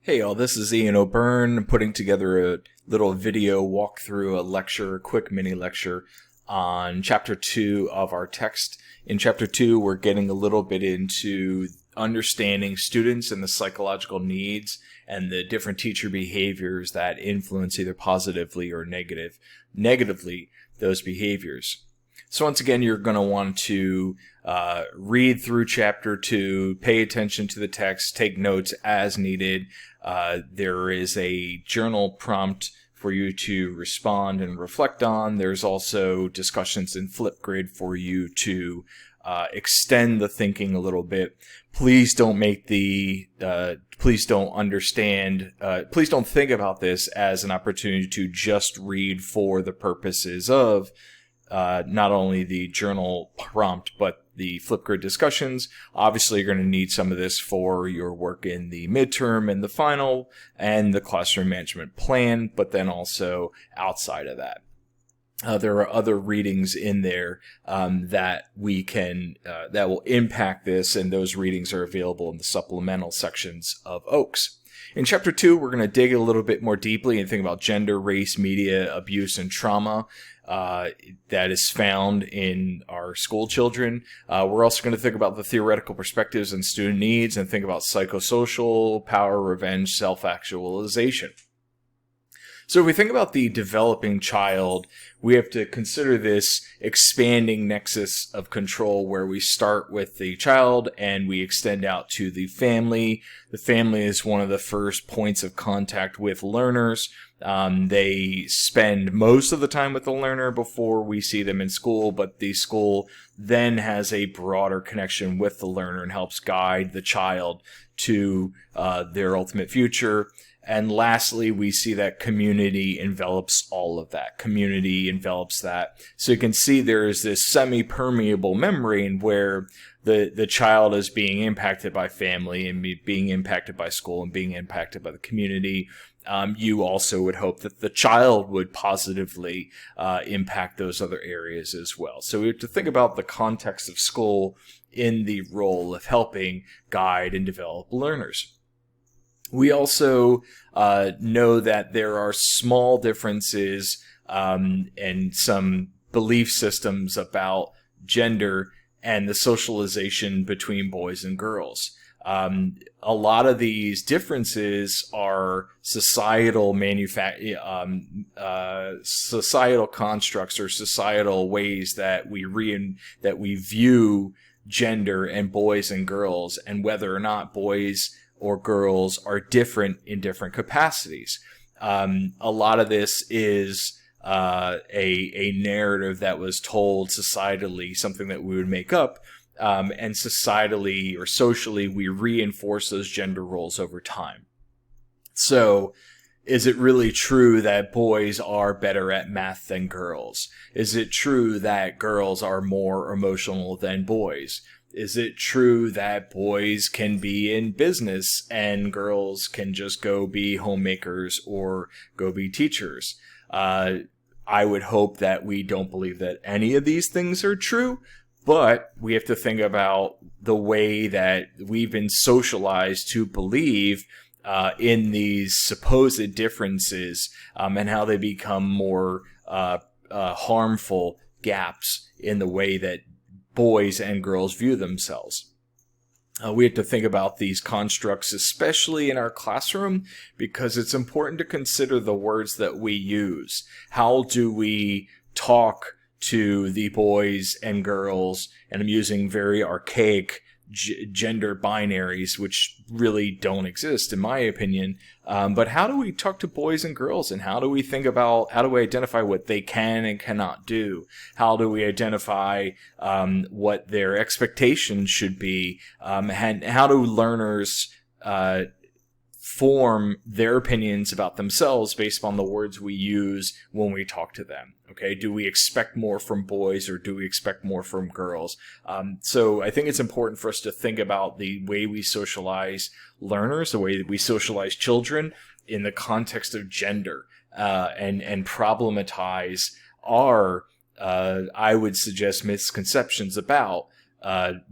Hey all, this is Ian O'Byrne putting together a little video walkthrough, a quick mini lecture on Chapter 2 of our text. In Chapter 2, we're getting a little bit into understanding students and the psychological needs and the different teacher behaviors that influence either positively or negatively those behaviors. So once again, you're going to want to read through Chapter 2, pay attention to the text, take notes as needed. There is a journal prompt for you to respond and reflect on. There's also discussions in Flipgrid for you to extend the thinking a little bit. Please don't please don't think about this as an opportunity to just read for the purposes of not only the journal prompt, but the Flipgrid discussions. Obviously, you're going to need some of this for your work in the midterm and the final and the classroom management plan, but then also outside of that. There are other readings in there that will impact this, and those readings are available in the supplemental sections of Oaks. In Chapter 2, we're going to dig a little bit more deeply and think about gender, race, media, abuse, and trauma that is found in our school children. We're also going to think about the theoretical perspectives and student needs and think about psychosocial, power, revenge, self-actualization. So if we think about the developing child, we have to consider this expanding nexus of control where we start with the child and we extend out to the family. The family is one of the first points of contact with learners. They spend most of the time with the learner before we see them in school, but the school then has a broader connection with the learner and helps guide the child to their ultimate future. And lastly, we see that community envelops all of that. Community envelops that. So you can see there is this semi-permeable membrane where the child is being impacted by family and being impacted by school and being impacted by the community. You also would hope that the child would positively impact those other areas as well. So we have to think about the context of school in the role of helping guide and develop learners. We also know that there are small differences and some belief systems about gender and the socialization between boys and girls. A lot of these differences are societal constructs or societal ways that we view gender and boys and girls, and whether or not boys or girls are different in different capacities. A lot of this is a narrative that was told societally, something that we would make up, and societally or socially we reinforce those gender roles over time. So is it really true that boys are better at math than girls? Is it true that girls are more emotional than boys? Is it true that boys can be in business and girls can just go be homemakers or go be teachers? I would hope that we don't believe that any of these things are true, but we have to think about the way that we've been socialized to believe in these supposed differences and how they become more harmful gaps in the way that boys and girls view themselves. We have to think about these constructs, especially in our classroom, because it's important to consider the words that we use. How do we talk to the boys and girls? And I'm using very archaic gender binaries, which really don't exist in my opinion. But how do we talk to boys and girls, and how do we identify what they can and cannot do? How do we identify what their expectations should be? And how do learners form their opinions about themselves based upon the words we use when we talk to them? Okay, do we expect more from boys or do we expect more from girls? So I think it's important for us to think about the way we socialize learners, the way that we socialize children in the context of gender, and problematize our, I would suggest, misconceptions about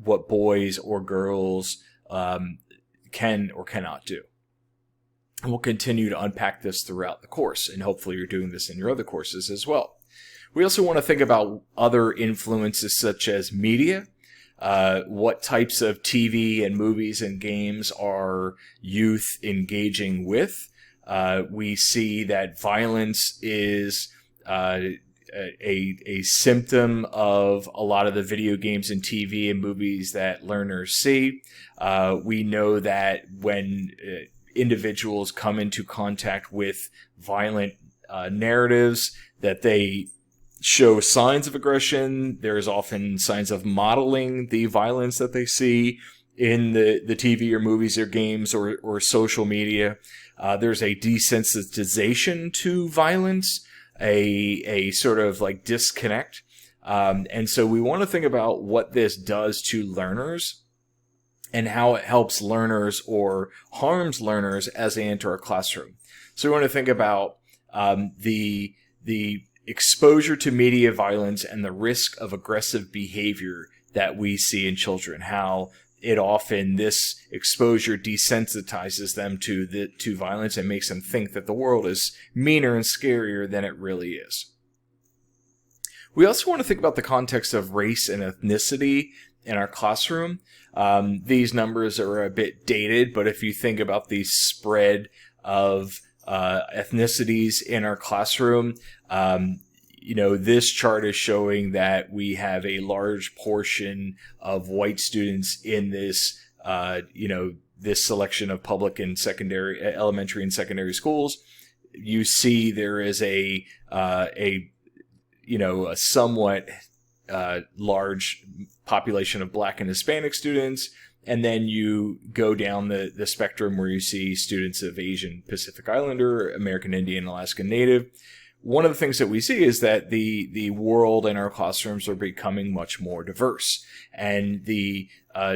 what boys or girls can or cannot do. And we'll continue to unpack this throughout the course, and hopefully you're doing this in your other courses as well. We also want to think about other influences such as media. What types of TV and movies and games are youth engaging with? We see that violence is a symptom of a lot of the video games and TV and movies that learners see. We know that when individuals come into contact with violent narratives, that they show signs of aggression. There's often signs of modeling the violence that they see in the TV or movies or games or social media. There's a desensitization to violence, a sort of like disconnect. And so we want to think about what this does to learners and how it helps learners or harms learners as they enter a classroom. So we want to think about the exposure to media violence and the risk of aggressive behavior that we see in children, how it often, this exposure desensitizes them to violence and makes them think that the world is meaner and scarier than it really is. We also want to think about the context of race and ethnicity in our classroom. These numbers are a bit dated, but if you think about the spread of ethnicities in our classroom, this chart is showing that we have a large portion of white students in this, this selection of public and secondary, elementary and secondary schools. You see there is a somewhat large population of Black and Hispanic students. And then you go down the spectrum where you see students of Asian, Pacific Islander, American Indian, Alaskan Native. One of the things that we see is that the world in our classrooms are becoming much more diverse. And the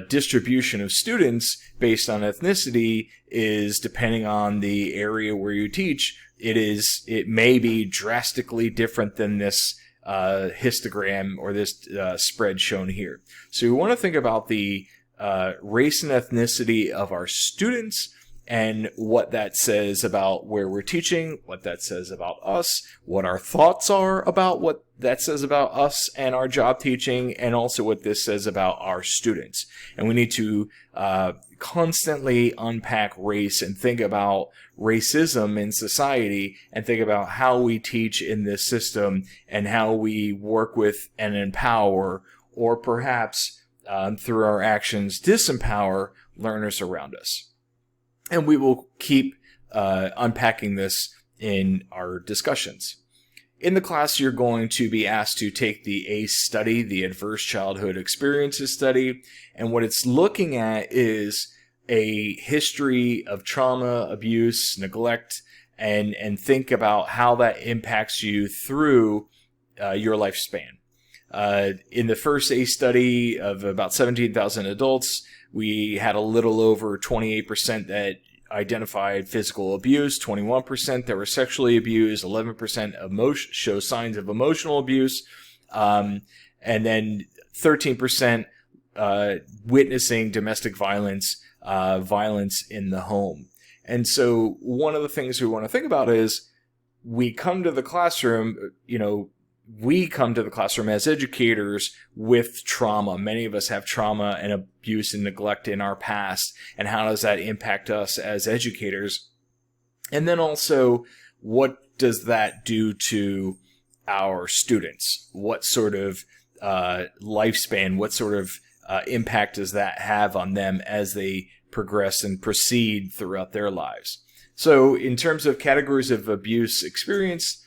distribution of students based on ethnicity is, depending on the area where you teach, it may be drastically different than this histogram or this spread shown here. So we want to think about the race and ethnicity of our students and what that says about where we're teaching, what that says about us, what our thoughts are about what that says about us and our job teaching, and also what this says about our students. And we need to constantly unpack race and think about racism in society and think about how we teach in this system and how we work with and empower, or perhaps through our actions disempower learners around us. And we will keep unpacking this in our discussions. In the class, you're going to be asked to take the ACE study, the Adverse Childhood Experiences Study, and what it's looking at is a history of trauma, abuse, neglect, and think about how that impacts you through your lifespan. In the first ACE study of about 17,000 adults, we had a little over 28% that identified physical abuse, 21% that were sexually abused, 11% show signs of emotional abuse, and then 13% witnessing domestic violence, violence in the home. And so one of the things we want to think about is we come to the classroom, as educators with trauma. Many of us have trauma and abuse and neglect in our past. And how does that impact us as educators? And then also, what does that do to our students? What sort of lifespan, what sort of impact does that have on them as they progress and proceed throughout their lives? So in terms of categories of abuse experience,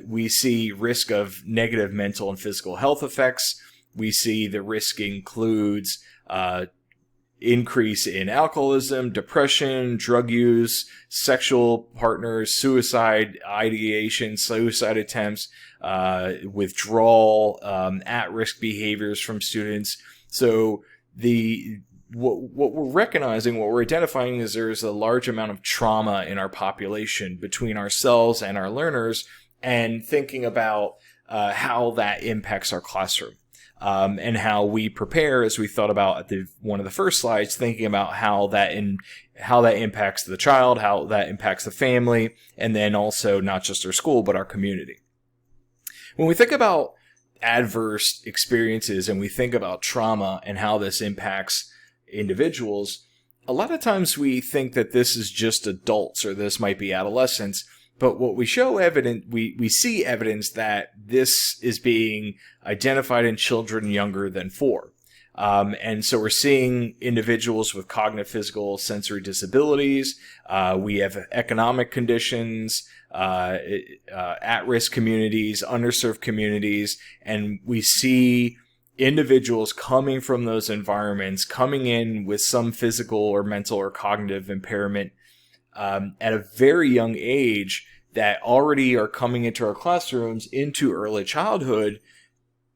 we see risk of negative mental and physical health effects. We see the risk includes increase in alcoholism, depression, drug use, sexual partners, suicide ideation, suicide attempts, withdrawal, at-risk behaviors from students. So what we're recognizing, what we're identifying is there's a large amount of trauma in our population between ourselves and our learners, and thinking about how that impacts our classroom. and how we prepare, as we thought about at one of the first slides, thinking about how that impacts the child, how that impacts the family, and then also not just our school, but our community. When we think about adverse experiences and we think about trauma and how this impacts individuals, a lot of times we think that this is just adults or this might be adolescents. But what we see evidence that this is being identified in children younger than 4. And so we're seeing individuals with cognitive, physical, sensory disabilities. We have economic conditions, at-risk communities, underserved communities, and we see individuals coming from those environments, coming in with some physical or mental or cognitive impairment at a very young age that already are coming into our classrooms into early childhood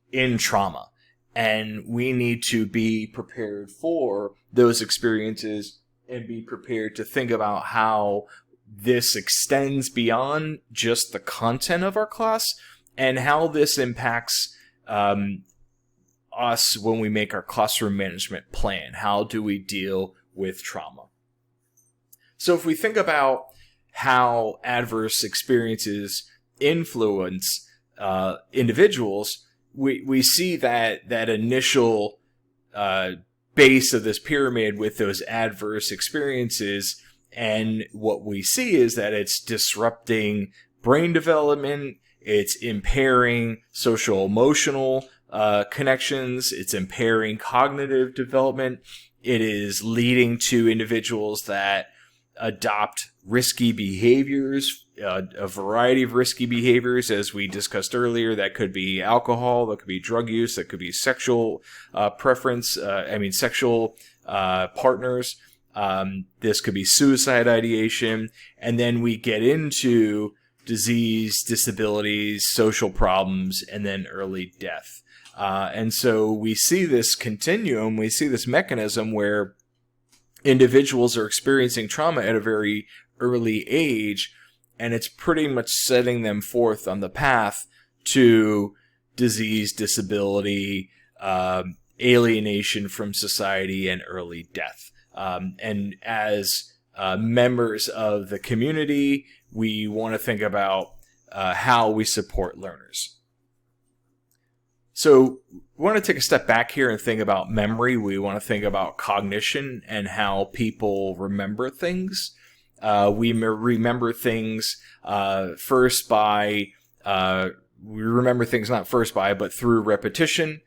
in trauma. And we need to be prepared for those experiences and be prepared to think about how this extends beyond just the content of our class and how this impacts us when we make our classroom management plan. How do we deal with trauma? So if we think about how adverse experiences influence individuals, we see that initial base of this pyramid with those adverse experiences, and what we see is that it's disrupting brain development, it's impairing social emotional connections, it's impairing cognitive development, it is leading to individuals that adopt risky behaviors, a variety of risky behaviors, as we discussed earlier. That could be alcohol, that could be drug use, that could be sexual sexual partners. This could be suicide ideation. And then we get into disease, disabilities, social problems, and then early death. And so we see this continuum, we see this mechanism where individuals are experiencing trauma at a very early age, and it's pretty much setting them forth on the path to disease, disability, alienation from society, and early death. And as members of the community, we want to think about how we support learners. So we want to take a step back here and think about memory. We want to think about cognition and how people remember things. We remember things first by, we remember things not first by, but through repetition.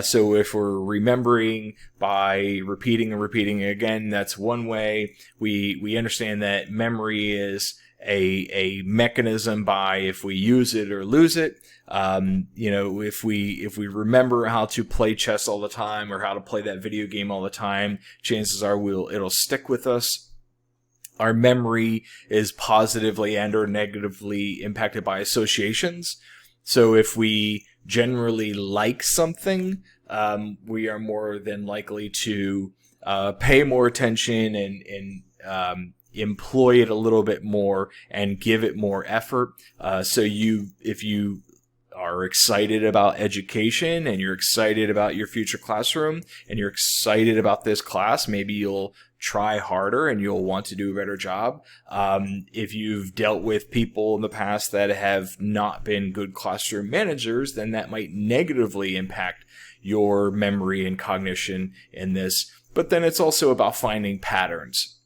So if we're remembering by repeating and repeating again, that's one way. We understand that memory is a mechanism by if we use it or lose it. If we remember how to play chess all the time or how to play that video game all the time, chances are it'll stick with us. Our memory is positively and or negatively impacted by associations. So if we generally like something, we are more than likely to pay more attention and employ it a little bit more and give it more effort. So if you are excited about education and you're excited about your future classroom and you're excited about this class, maybe you'll try harder and you'll want to do a better job. If you've dealt with people in the past that have not been good classroom managers, then that might negatively impact your memory and cognition in this. But then it's also about finding patterns.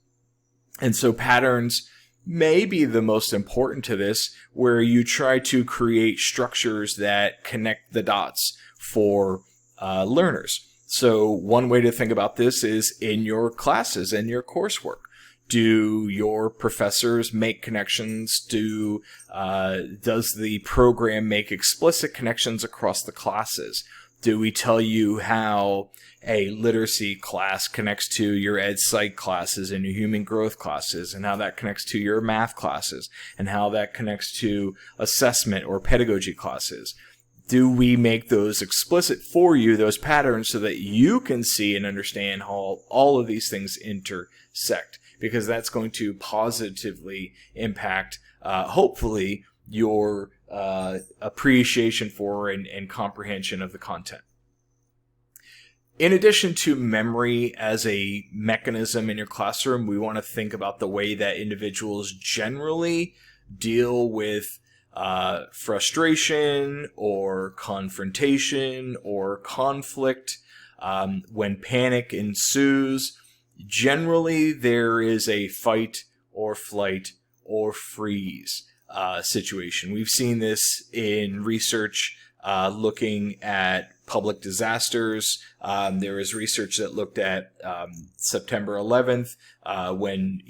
And so patterns may be the most important to this, where you try to create structures that connect the dots for learners. So one way to think about this is in your classes and your coursework. Do your professors make connections? Does the program make explicit connections across the classes? Do we tell you how a literacy class connects to your ed psych classes and your human growth classes, and how that connects to your math classes, and how that connects to assessment or pedagogy classes? Do we make those explicit for you, those patterns, so that you can see and understand how all of these things intersect? Because that's going to positively impact, hopefully, your appreciation for and comprehension of the content. In addition to memory as a mechanism in your classroom, we want to think about the way that individuals generally deal with frustration or confrontation or conflict. When panic ensues, generally there is a fight or flight or freeze situation. We've seen this in research looking at public disasters. There was research that looked at September 11th when,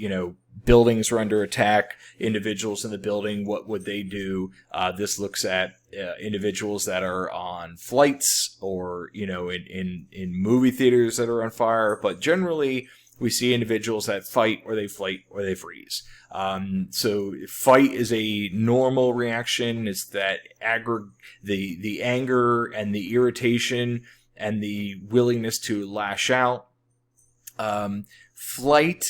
buildings were under attack, individuals in the building, what would they do? This looks at individuals that are on flights or, in movie theaters that are on fire. But generally, we see individuals that fight or they flight or they freeze. So fight is a normal reaction. It's that the anger and the irritation and the willingness to lash out. Flight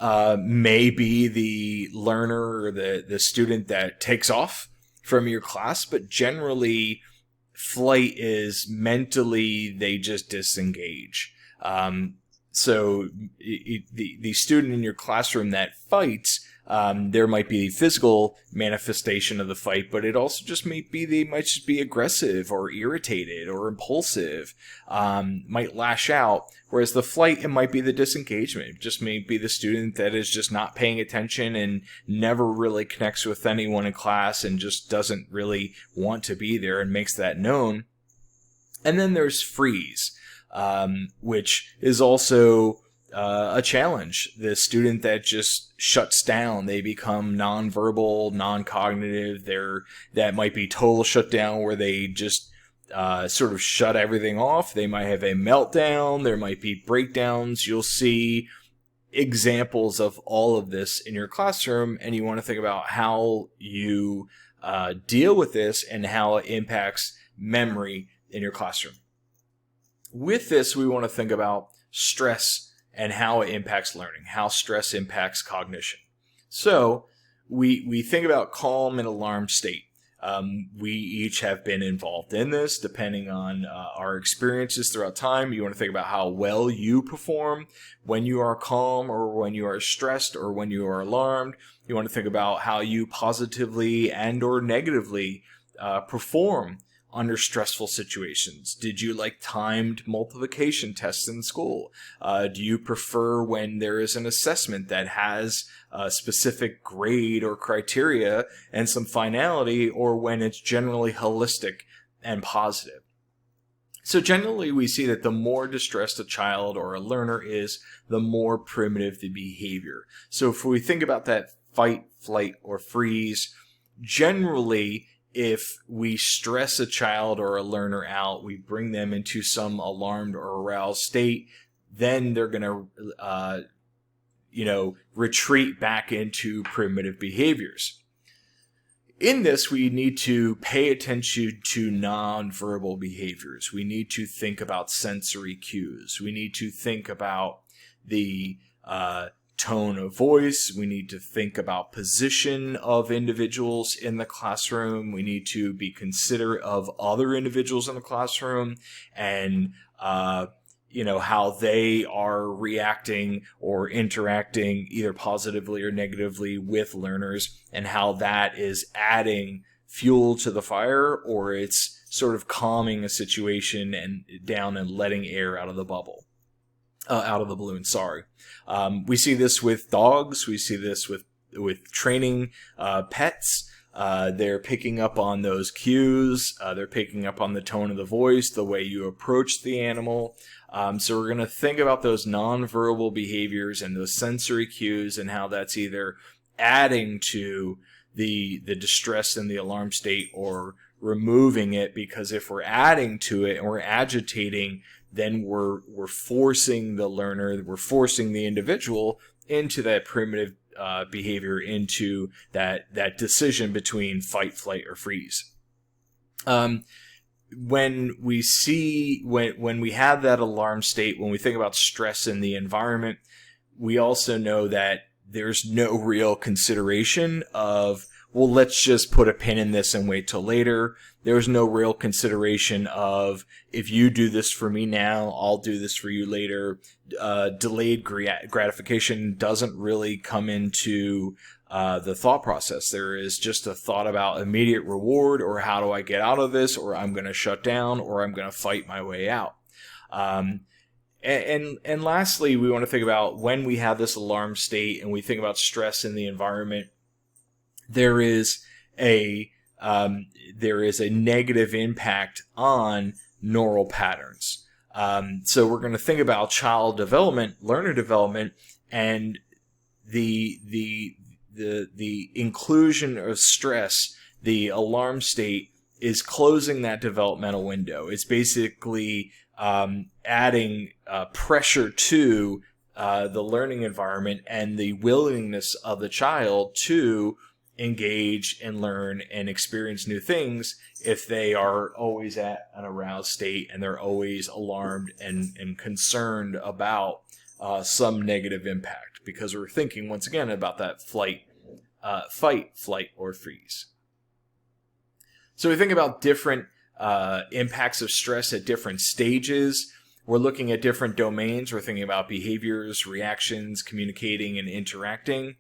may be the learner or the student that takes off from your class, but generally flight is mentally they just disengage. So the student in your classroom that fights, there might be a physical manifestation of the fight, but it also just they might just be aggressive or irritated or impulsive, might lash out. Whereas the flight, it might be the disengagement. It just may be the student that is just not paying attention and never really connects with anyone in class and just doesn't really want to be there and makes that known. And then there's freeze. Which is also a challenge. The student that just shuts down, they become nonverbal, non-cognitive. That might be total shutdown where they just sort of shut everything off. They might have a meltdown. There might be breakdowns. You'll see examples of all of this in your classroom, and you want to think about how you deal with this and how it impacts memory in your classroom. With this, we want to think about stress and how it impacts learning, how stress impacts cognition. So we think about calm and alarm state. We each have been involved in this depending on our experiences throughout time. You want to think about how well you perform when you are calm or when you are stressed or when you are alarmed. You want to think about how you positively and or negatively perform under stressful situations. Did you like timed multiplication tests in school? Do you prefer when there is an assessment that has a specific grade or criteria and some finality, or when it's generally holistic and positive? So generally we see that the more distressed a child or a learner is, the more primitive the behavior. So if we think about that fight, flight, or freeze, generally if we stress a child or a learner out, we bring them into some alarmed or aroused state, then they're going to, retreat back into primitive behaviors. In this, we need to pay attention to nonverbal behaviors. We need to think about sensory cues. We need to think about the tone of voice. We need to think about position of individuals in the classroom. We need to be considerate of other individuals in the classroom and, how they are reacting or interacting either positively or negatively with learners, and how that is adding fuel to the fire, or it's sort of calming a situation and down and letting air out of the bubble. Out of the balloon, sorry. We see this with dogs. We see this with training pets. They're picking up on those cues. They're picking up on the tone of the voice, the way you approach the animal. So we're going to think about those nonverbal behaviors and those sensory cues and how that's either adding to the distress and the alarm state or removing it, because if we're adding to it and we're agitating, then we're forcing the learner, we're forcing the individual into that primitive behavior, into that decision between fight, flight, or freeze. When we have that alarm state, when we think about stress in the environment, we also know that there's no real consideration of well, let's just put a pin in this and wait till later. There's no real consideration of, if you do this for me now, I'll do this for you later. Delayed gratification doesn't really come into the thought process. There is just a thought about immediate reward, or how do I get out of this, or I'm going to shut down, or I'm going to fight my way out. And lastly, we want to think about when we have this alarm state and we think about stress in the environment. There is a negative impact on neural patterns. So we're going to think about child development, learner development, and the inclusion of stress. The alarm state is closing that developmental window. It's basically adding pressure to the learning environment and the willingness of the child to engage and learn and experience new things if they are always at an aroused state and they're always alarmed and concerned about some negative impact, because we're thinking once again about that fight, flight, or freeze. So we think about different impacts of stress at different stages. We're looking at different domains. We're thinking about behaviors, reactions, communicating, and interacting.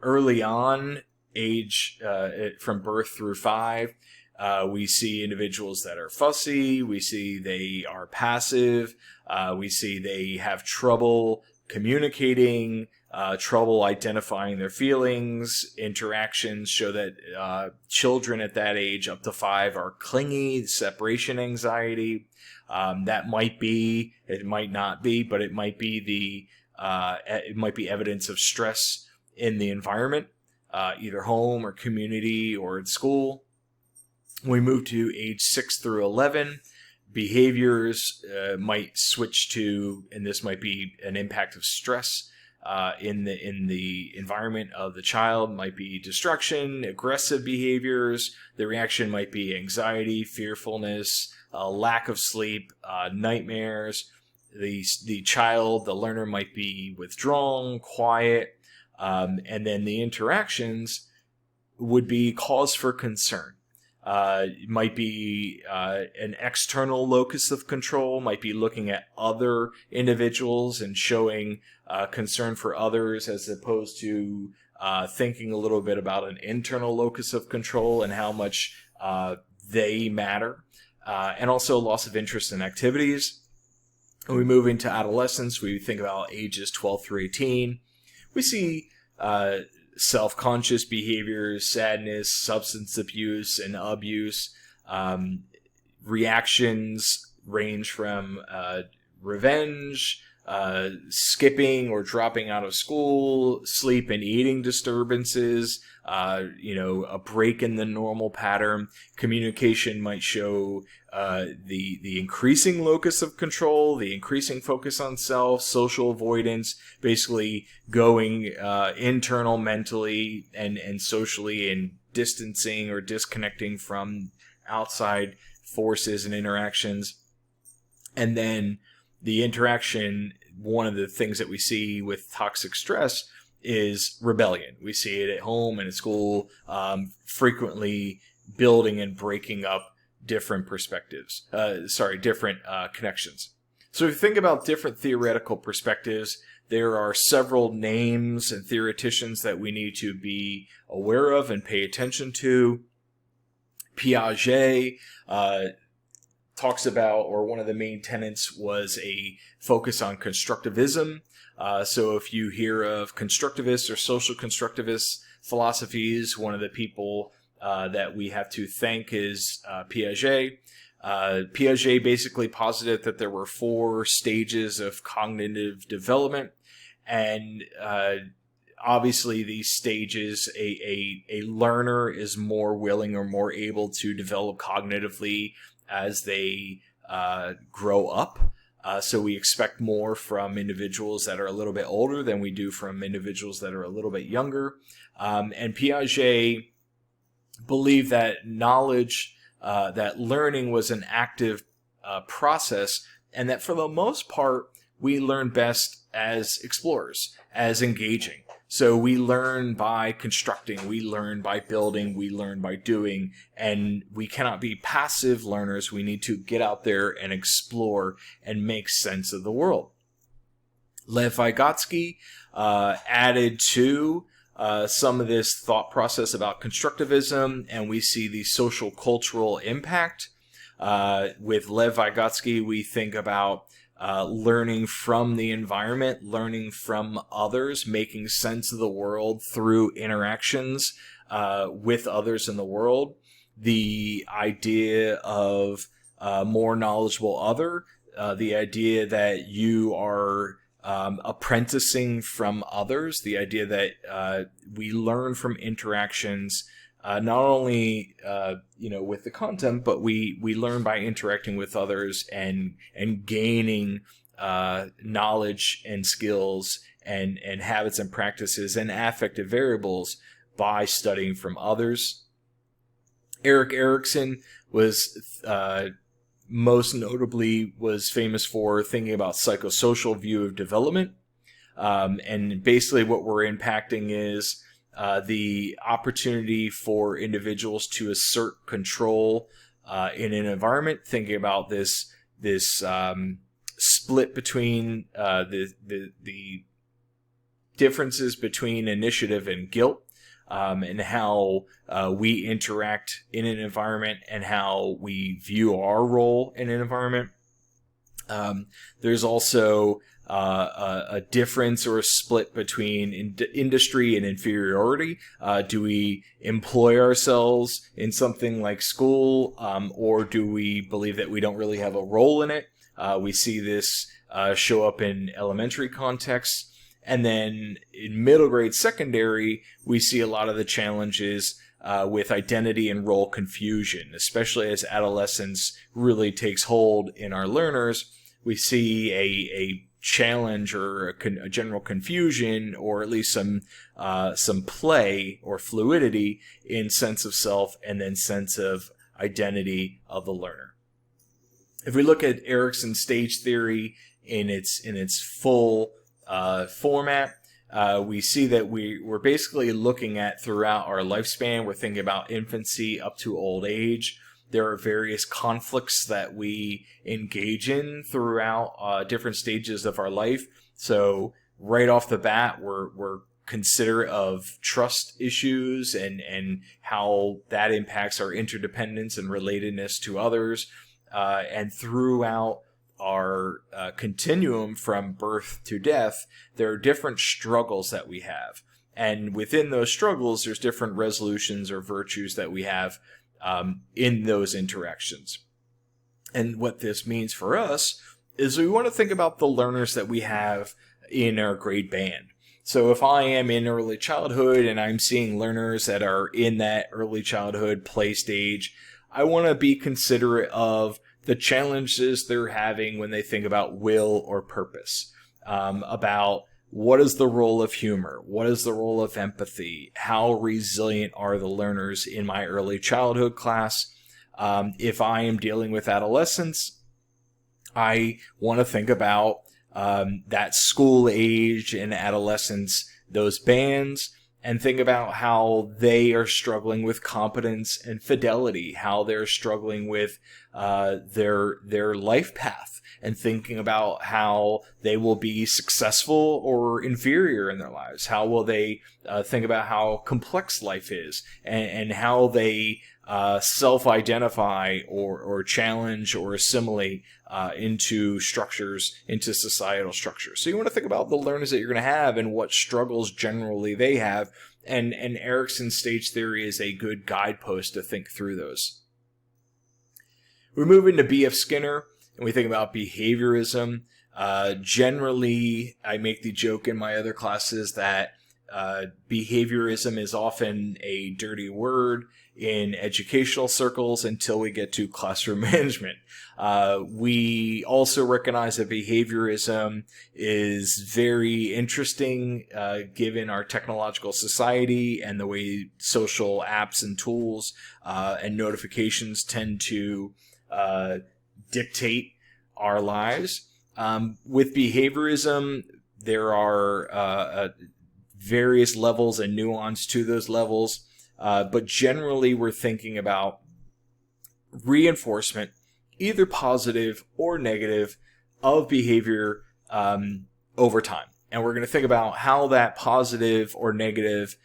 Early on, age from birth through 5, we see individuals that are fussy. We see they are passive. We see they have trouble communicating, trouble identifying their feelings. Interactions show that children at that age, up to 5, are clingy, separation anxiety. That might be, it might not be, but it might be it might be evidence of stress in the environment, either home or community or at school. When we move to age 6 through 11, behaviors might switch to, and this might be an impact of stress in the environment of the child, might be destruction, aggressive behaviors. The reaction might be anxiety, fearfulness, lack of sleep, nightmares. The child, the learner, might be withdrawn, quiet, and then the interactions would be cause for concern. It might be an external locus of control, might be looking at other individuals and showing concern for others, as opposed to thinking a little bit about an internal locus of control and how much they matter. And also loss of interest in activities. When we move into adolescence, we think about ages 12 through 18. We see self-conscious behaviors, sadness, substance abuse, and abuse. Reactions range from revenge, skipping or dropping out of school, sleep and eating disturbances, a break in the normal pattern. Communication might show the increasing locus of control, the increasing focus on self, social avoidance, basically going internal mentally and socially, and distancing or disconnecting from outside forces and interactions. And then the interaction, one of the things that we see with toxic stress is rebellion. We see it at home and at school, frequently building and breaking up different perspectives, different connections. So if you think about different theoretical perspectives, there are several names and theoreticians that we need to be aware of and pay attention to. Piaget talks about, or one of the main tenets was a focus on constructivism. So if you hear of constructivist or social constructivist philosophies, one of the people that we have to thank is Piaget. Piaget basically posited that there were 4 stages of cognitive development, and obviously these stages, a learner is more willing or more able to develop cognitively as they grow up. So we expect more from individuals that are a little bit older than we do from individuals that are a little bit younger. And Piaget believed that knowledge, that learning was an active process, and that for the most part, we learn best as explorers, as engaging. So we learn by constructing, we learn by building, we learn by doing, and we cannot be passive learners. We need to get out there and explore and make sense of the world. Lev Vygotsky added to some of this thought process about constructivism, and we see the social cultural impact. With Lev Vygotsky, we think about learning from the environment, learning from others, making sense of the world through interactions with others in the world. The idea of more knowledgeable other, the idea that you are apprenticing from others, the idea that we learn from interactions, not only with the content, but we learn by interacting with others and gaining knowledge and skills and habits and practices and affective variables by studying from others. Erikson was most notably was famous for thinking about psychosocial view of development, and basically what we're impacting is the opportunity for individuals to assert control in an environment. Thinking about this split between the differences between initiative and guilt, and how we interact in an environment and how we view our role in an environment. There's also a difference or a split between industry and inferiority. Do we employ ourselves in something like school, or do we believe that we don't really have a role in it? We see this show up in elementary contexts. And then in middle grade secondary, we see a lot of the challenges with identity and role confusion, especially as adolescence really takes hold in our learners. We see a challenge or a general confusion, or at least some play or fluidity in sense of self and then sense of identity of the learner. If we look at Erikson's stage theory in its full format, we see that we're basically looking at throughout our lifespan. We're thinking about infancy up to old age. There are various conflicts that we engage in throughout different stages of our life. So right off the bat, we're considerate of trust issues and how that impacts our interdependence and relatedness to others. And throughout our continuum from birth to death, there are different struggles that we have. And within those struggles, there's different resolutions or virtues that we have in those interactions. And what this means for us is we want to think about the learners that we have in our grade band. So if I am in early childhood and I'm seeing learners that are in that early childhood play stage, I want to be considerate of the challenges they're having when they think about will or purpose, about what is the role of humor, what is the role of empathy, how resilient are the learners in my early childhood class. If I am dealing with adolescence, I want to think about that school age and adolescence, those bands, and think about how they are struggling with competence and fidelity, how they're struggling with their life path, and thinking about how they will be successful or inferior in their lives. How will they think about how complex life is, and how they self-identify or challenge or assimilate into structures, into societal structures. So you want to think about the learners that you're going to have and what struggles generally they have. And Erikson's stage theory is a good guidepost to think through those. We move into B.F. Skinner and we think about behaviorism. Generally, I make the joke in my other classes that behaviorism is often a dirty word in educational circles until we get to classroom management. We also recognize that behaviorism is very interesting given our technological society and the way social apps and tools and notifications tend to dictate our lives. With behaviorism, there are various levels and nuance to those levels. But generally, we're thinking about reinforcement, either positive or negative, of behavior over time. And we're going to think about how that positive or negative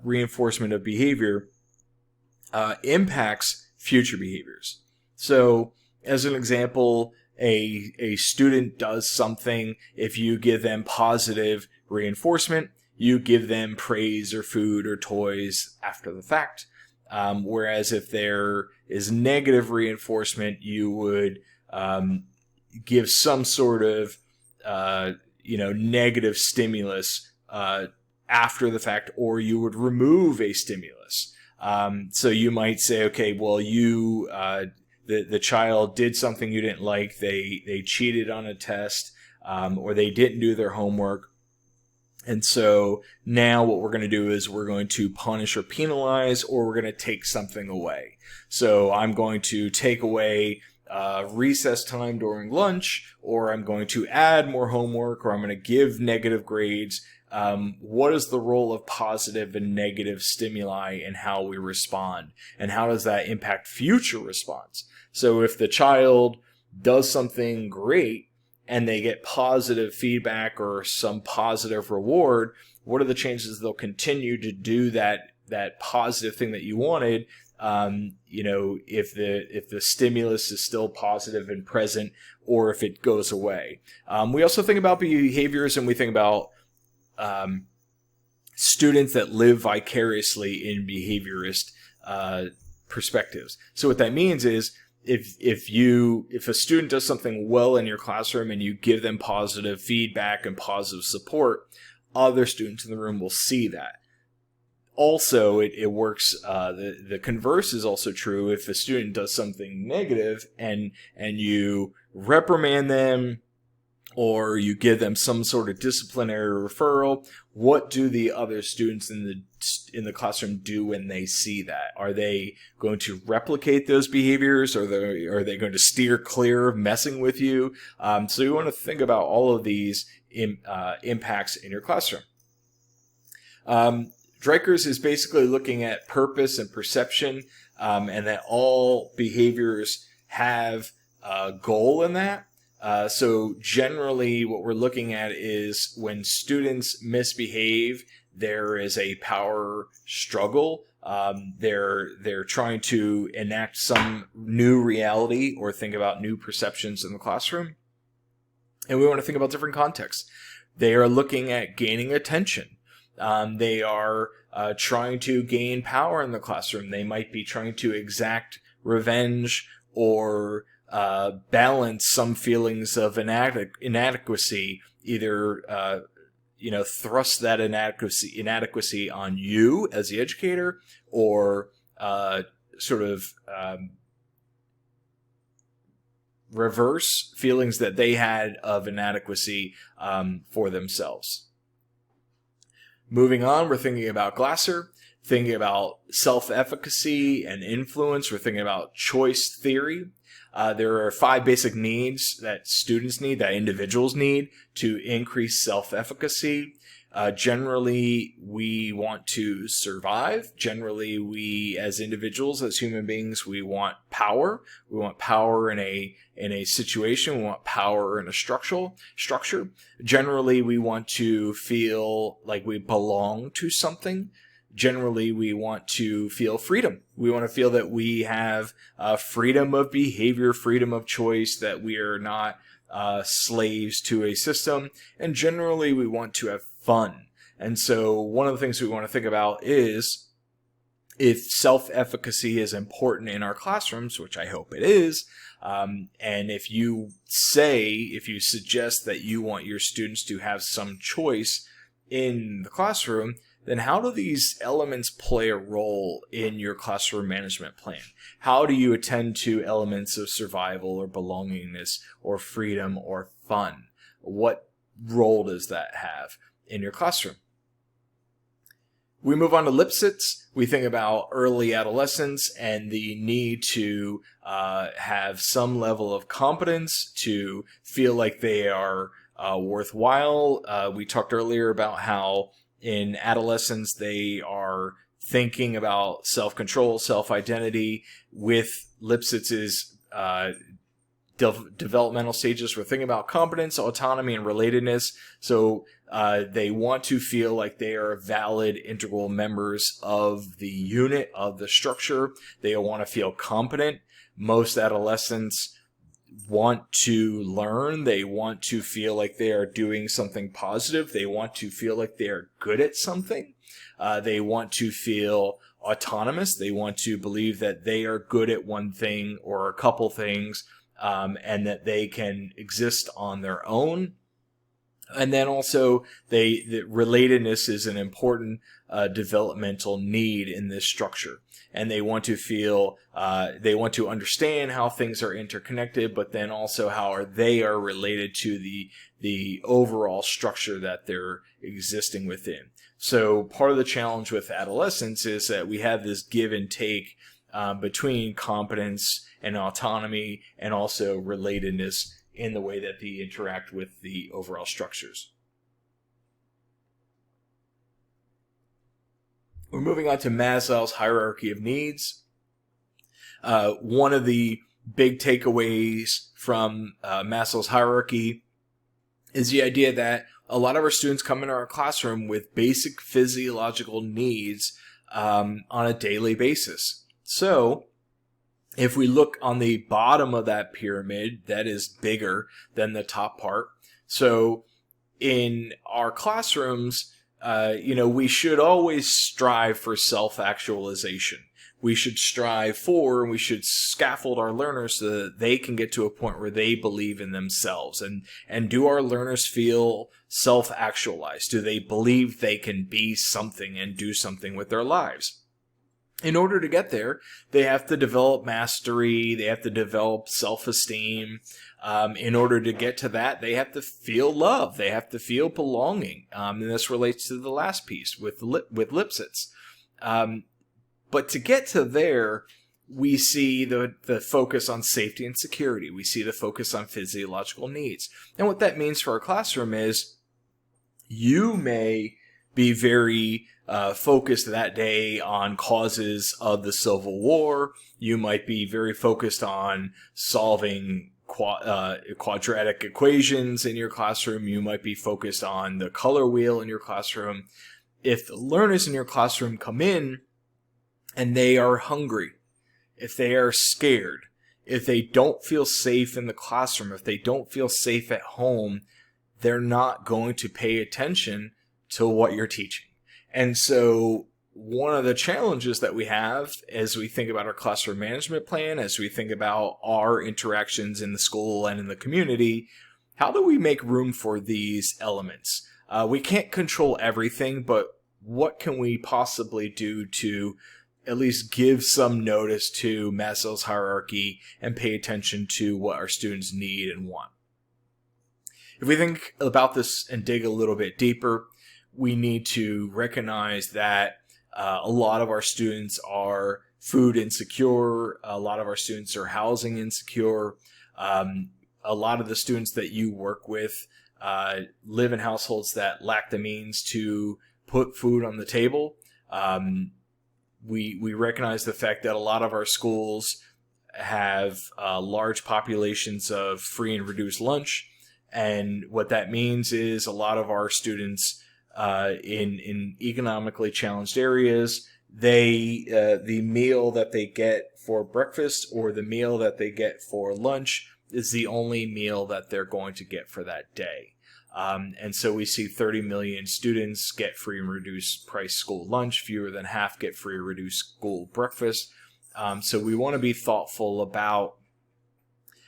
reinforcement of behavior impacts future behaviors. So, as an example, a student does something. If you give them positive reinforcement, you give them praise or food or toys after the fact. Whereas if there is negative reinforcement, you would give some sort of negative stimulus after the fact, or you would remove a stimulus. So you might say, okay, well, the child did something you didn't like. They cheated on a test, or they didn't do their homework. And so now what we're going to do is we're going to punish or penalize, or we're going to take something away. So I'm going to take away recess time during lunch, or I'm going to add more homework, or I'm going to give negative grades. What is the role of positive and negative stimuli in how we respond? And how does that impact future response? So if the child does something great, and they get positive feedback or some positive reward, what are the chances they'll continue to do that positive thing that you wanted? If the stimulus is still positive and present, or if it goes away. We also think about behaviors, and we think about students that live vicariously in behaviorist perspectives. So what that means is, if a student does something well in your classroom and you give them positive feedback and positive support, other students in the room will see that. Also, it works, the converse is also true. If a student does something negative and you reprimand them, or you give them some sort of disciplinary referral, what do the other students in the classroom do when they see that? Are they going to replicate those behaviors, or are they going to steer clear of messing with you? So you want to think about all of these impacts in your classroom. Dreikers is basically looking at purpose and perception, and that all behaviors have a goal in that. So generally what we're looking at is when students misbehave, there is a power struggle. They're trying to enact some new reality or think about new perceptions in the classroom. And we want to think about different contexts. They are looking at gaining attention. They are trying to gain power in the classroom. They might be trying to exact revenge, or balance some feelings of inadequacy, either thrust that inadequacy on you as the educator, or reverse feelings that they had of inadequacy for themselves. Moving on, we're thinking about Glasser, thinking about self-efficacy and influence. We're thinking about choice theory. There are 5 basic needs that students need, that individuals need, to increase self-efficacy. Generally, we want to survive. Generally, we as individuals, as human beings, we want power. We want power in a situation. We want power in a structure. Generally, we want to feel like we belong to something. Generally, we want to feel freedom. We want to feel that we have freedom of behavior, freedom of choice, that we are not slaves to a system. And generally, we want to have fun. And so one of the things we want to think about is, if self-efficacy is important in our classrooms, which I hope it is, and if you suggest that you want your students to have some choice in the classroom, then how do these elements play a role in your classroom management plan? How do you attend to elements of survival or belongingness or freedom or fun? What role does that have in your classroom? We move on to Lipsitz. We think about early adolescence and the need to have some level of competence, to feel like they are worthwhile. We talked earlier about how In adolescence, they are thinking about self-control, self-identity. With Lipsitz's developmental stages, we're thinking about competence, autonomy, and relatedness. So they want to feel like they are valid, integral members of the unit, of the structure. They want to feel competent. Most adolescents want to learn. They want to feel like they are doing something positive. They want to feel like they are good at something. They want to feel autonomous. They want to believe that they are good at one thing or a couple things, and that they can exist on their own. And then also, the relatedness is an important developmental need in this structure. And they want to feel, they want to understand how things are interconnected, but then also how they are related to the overall structure that they're existing within. So part of the challenge with adolescence is that we have this give and take between competence and autonomy and also relatedness in the way that they interact with the overall structures. We're moving on to Maslow's hierarchy of needs. One of the big takeaways from Maslow's hierarchy is the idea that a lot of our students come into our classroom with basic physiological needs on a daily basis. So if we look on the bottom of that pyramid, that is bigger than the top part. So in our classrooms, we should always strive for self-actualization. We should strive for, and we should scaffold our learners so that they can get to a point where they believe in themselves. And do our learners feel self-actualized? Do they believe they can be something and do something with their lives? In order to get there, they have to develop mastery. They have to develop self-esteem. In order to get to that, they have to feel love. They have to feel belonging. And this relates to the last piece with Lipsitz. But to get to there, we see the focus on safety and security. We see the focus on physiological needs. And what that means for our classroom is you may be very focused that day on causes of the Civil War. You might be very focused on solving quadratic equations in your classroom. You might be focused on the color wheel in your classroom. If the learners in your classroom come in and they are hungry, if they are scared, if they don't feel safe in the classroom, if they don't feel safe at home, they're not going to pay attention to what you're teaching. And so one of the challenges that we have as we think about our classroom management plan, as we think about our interactions in the school and in the community, how do we make room for these elements? We can't control everything, but what can we possibly do to at least give some notice to Maslow's hierarchy and pay attention to what our students need and want? If we think about this and dig a little bit deeper, we need to recognize that a lot of our students are food insecure. A lot of our students are housing insecure. A lot of the students that you work with live in households that lack the means to put food on the table. We recognize the fact that a lot of our schools have large populations of free and reduced lunch. And what that means is a lot of our students in economically challenged areas, the meal that they get for breakfast or the meal that they get for lunch is the only meal that they're going to get for that day. And so we see 30 million students get free and reduced price school lunch. Fewer than half get free or reduced school breakfast. So we want to be thoughtful about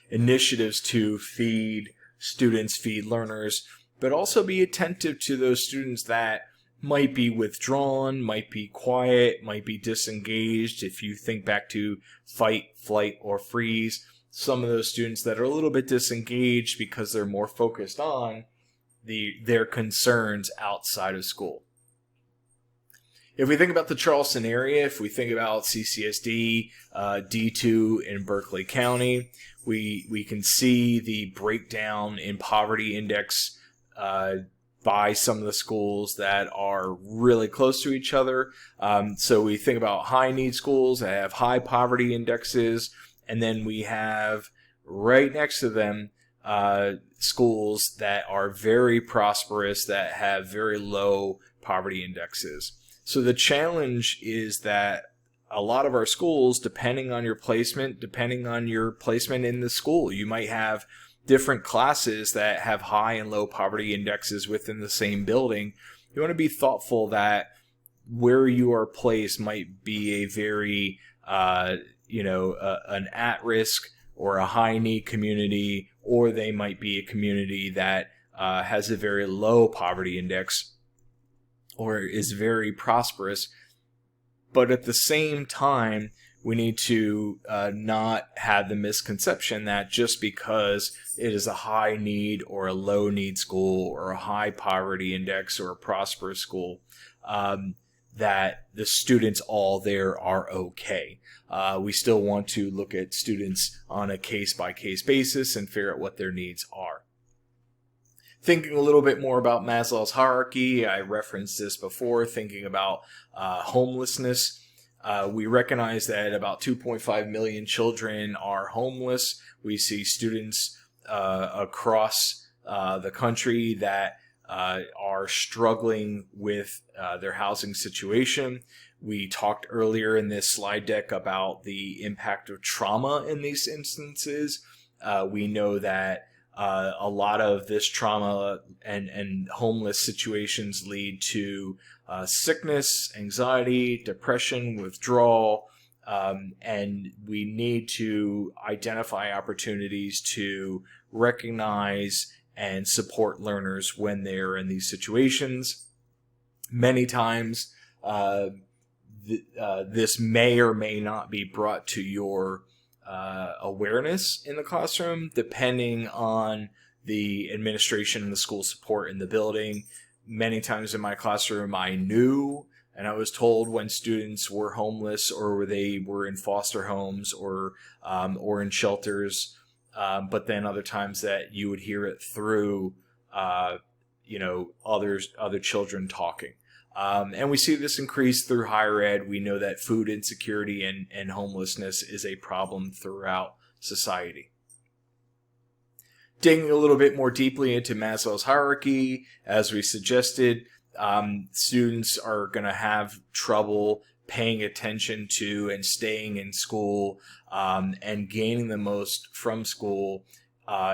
initiatives to feed students, feed learners, but also be attentive to those students that might be withdrawn, might be quiet, might be disengaged. If you think back to fight, flight, or freeze, some of those students that are a little bit disengaged because they're more focused on their concerns outside of school. If we think about the Charleston area, if we think about CCSD, D2 in Berkeley County, we can see the breakdown in poverty index by some of the schools that are really close to each other. So we think about high need schools that have high poverty indexes, and then we have right next to them schools that are very prosperous, that have very low poverty indexes. So the challenge is that a lot of our schools, depending on your placement in the school, you might have different classes that have high and low poverty indexes within the same building. You want to be thoughtful that where you are placed might be a very, an at-risk or a high-need community, or they might be a community that has a very low poverty index or is very prosperous. But at the same time, we need to not have the misconception that just because it is a high need or a low need school or a high poverty index or a prosperous school, that the students all there are okay. We still want to look at students on a case-by-case basis and figure out what their needs are. Thinking a little bit more about Maslow's hierarchy, I referenced this before, thinking about homelessness. We recognize that about 2.5 million children are homeless. We see students across the country that are struggling with their housing situation. We talked earlier in this slide deck about the impact of trauma in these instances. We know that a lot of this trauma and homeless situations lead to sickness, anxiety, depression, withdrawal, and we need to identify opportunities to recognize and support learners when they're in these situations. Many times, this may or may not be brought to your awareness in the classroom, depending on the administration and the school support in the building. Many times in my classroom, I knew and I was told when students were homeless or they were in foster homes or in shelters. But then other times that you would hear it through, other children talking. And we see this increase through higher ed. We know that food insecurity and homelessness is a problem throughout society. Digging a little bit more deeply into Maslow's hierarchy, as we suggested, students are going to have trouble paying attention to and staying in school and gaining the most from school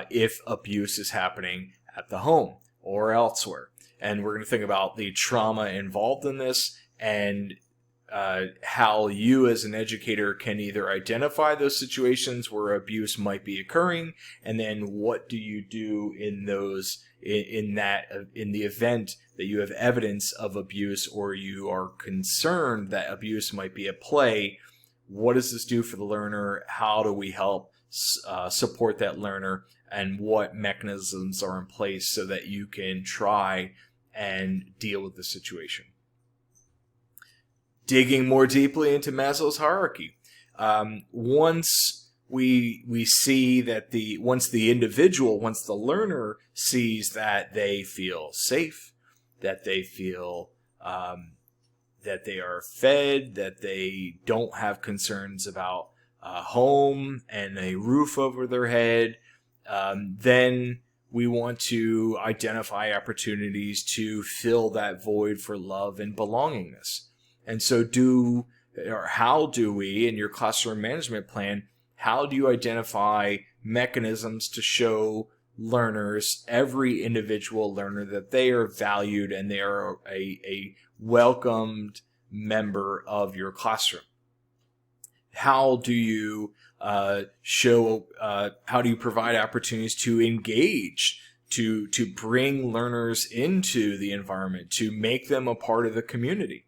if abuse is happening at the home or elsewhere. And we're going to think about the trauma involved in this and how you as an educator can either identify those situations where abuse might be occurring, and then what do you do in the event that you have evidence of abuse or you are concerned that abuse might be at play. What does this do for the learner? How do we help support that learner? And what mechanisms are in place so that you can try and deal with the situation? Digging more deeply into Maslow's hierarchy. Once we see that once the learner sees that they feel safe, that they feel that they are fed, that they don't have concerns about a home and a roof over their head, then we want to identify opportunities to fill that void for love and belongingness. And so how do we, in your classroom management plan, how do you identify mechanisms to show learners, every individual learner, that they are valued and they are a welcomed member of your classroom? How do you how do you provide opportunities to engage, to bring learners into the environment, to make them a part of the community?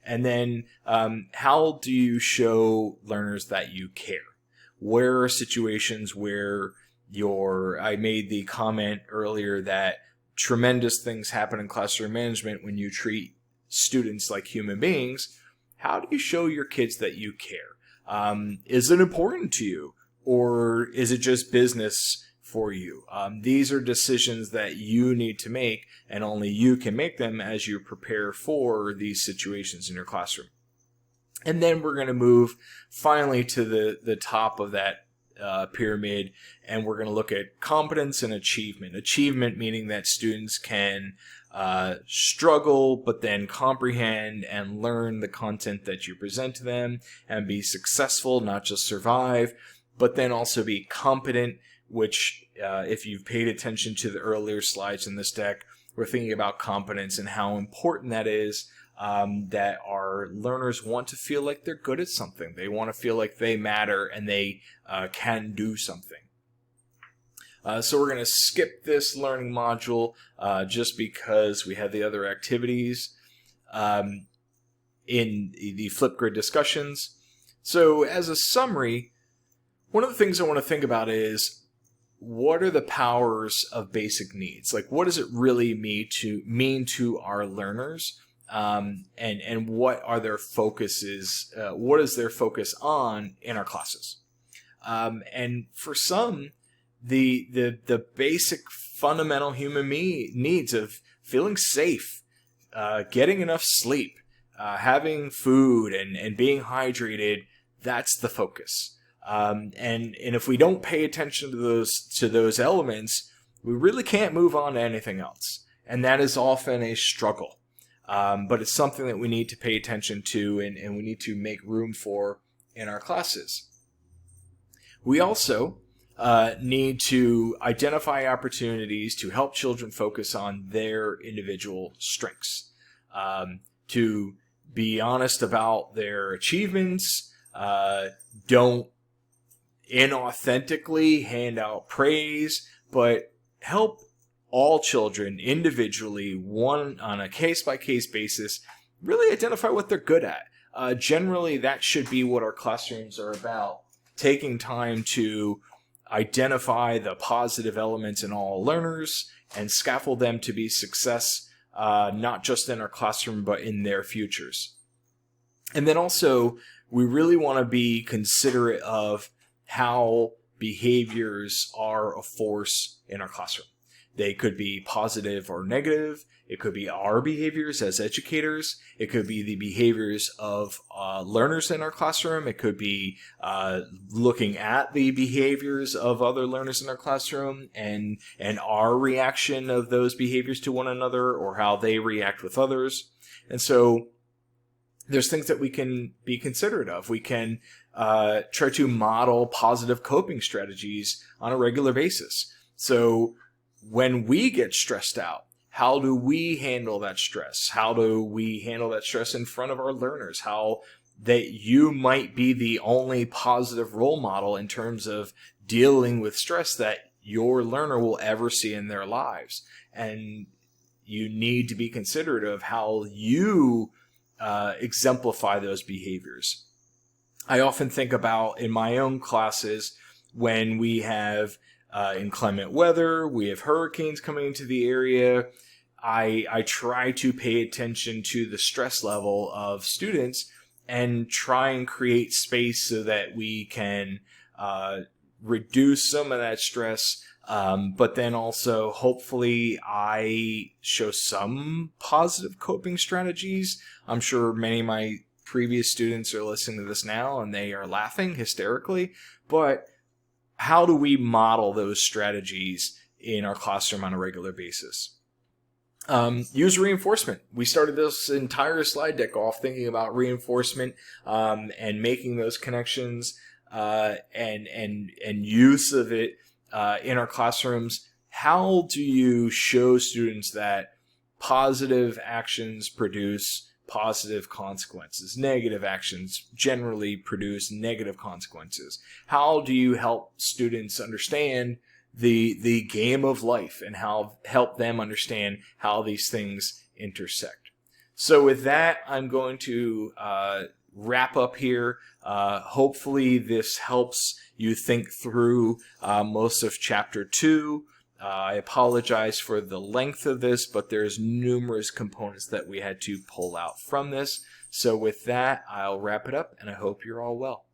And then how do you show learners that you care? Where are situations where I made the comment earlier that tremendous things happen in classroom management when you treat students like human beings. How do you show your kids that you care? Is it important to you? Or is it just business for you. These are decisions that you need to make, and only you can make them as you prepare for these situations in your classroom. And then we're going to move finally to the top of that pyramid, and we're going to look at competence and achievement. Achievement meaning that students can struggle, but then comprehend and learn the content that you present to them and be successful, not just survive, but then also be competent, which if you've paid attention to the earlier slides in this deck, we're thinking about competence and how important that is, that our learners want to feel like they're good at something. They want to feel like they matter and they can do something. So we're going to skip this learning module just because we have the other activities in the Flipgrid discussions. So as a summary, one of the things I want to think about is, what are the powers of basic needs? Like, what does it really mean to our learners? And what are their focuses? What is their focus on in our classes? And for some, the basic fundamental human needs of feeling safe, getting enough sleep, having food, and being hydrated, that's the focus. And if we don't pay attention to those elements, we really can't move on to anything else. And that is often a struggle. But it's something that we need to pay attention to, and we need to make room for in our classes. We also need to identify opportunities to help children focus on their individual strengths, to be honest about their achievements, don't inauthentically hand out praise, but help all children individually, one on a case-by-case basis, really identify what they're good at. Generally, that should be what our classrooms are about, taking time to identify the positive elements in all learners and scaffold them to be success, not just in our classroom, but in their futures. And then also, we really want to be considerate of how behaviors are a force in our classroom. They could be positive or negative. It could be our behaviors as educators. It could be the behaviors of learners in our classroom. It could be looking at the behaviors of other learners in our classroom and our reaction of those behaviors to one another, or how they react with others. And so there's things that we can be considerate of. We can try to model positive coping strategies on a regular basis. So when we get stressed out, how do we handle that stress? How do we handle that stress in front of our learners? How that you might be the only positive role model in terms of dealing with stress that your learner will ever see in their lives. And you need to be considerate of how you exemplify those behaviors. I often think about in my own classes when we have inclement weather, we have hurricanes coming into the area. I try to pay attention to the stress level of students and try and create space so that we can reduce some of that stress. But then also, hopefully, I show some positive coping strategies. I'm sure many of my previous students are listening to this now and they are laughing hysterically. But how do we model those strategies in our classroom on a regular basis? Use reinforcement. We started this entire slide deck off thinking about reinforcement and making those connections and use of it in our classrooms. How do you show students that positive actions produce positive consequences? Negative actions generally produce negative consequences. How do you help students understand the game of life and how help them understand how these things intersect? So with that, I'm going to wrap up here. Hopefully this helps you think through most of Chapter 2. I apologize for the length of this, but there's numerous components that we had to pull out from this. So with that, I'll wrap it up, and I hope you're all well.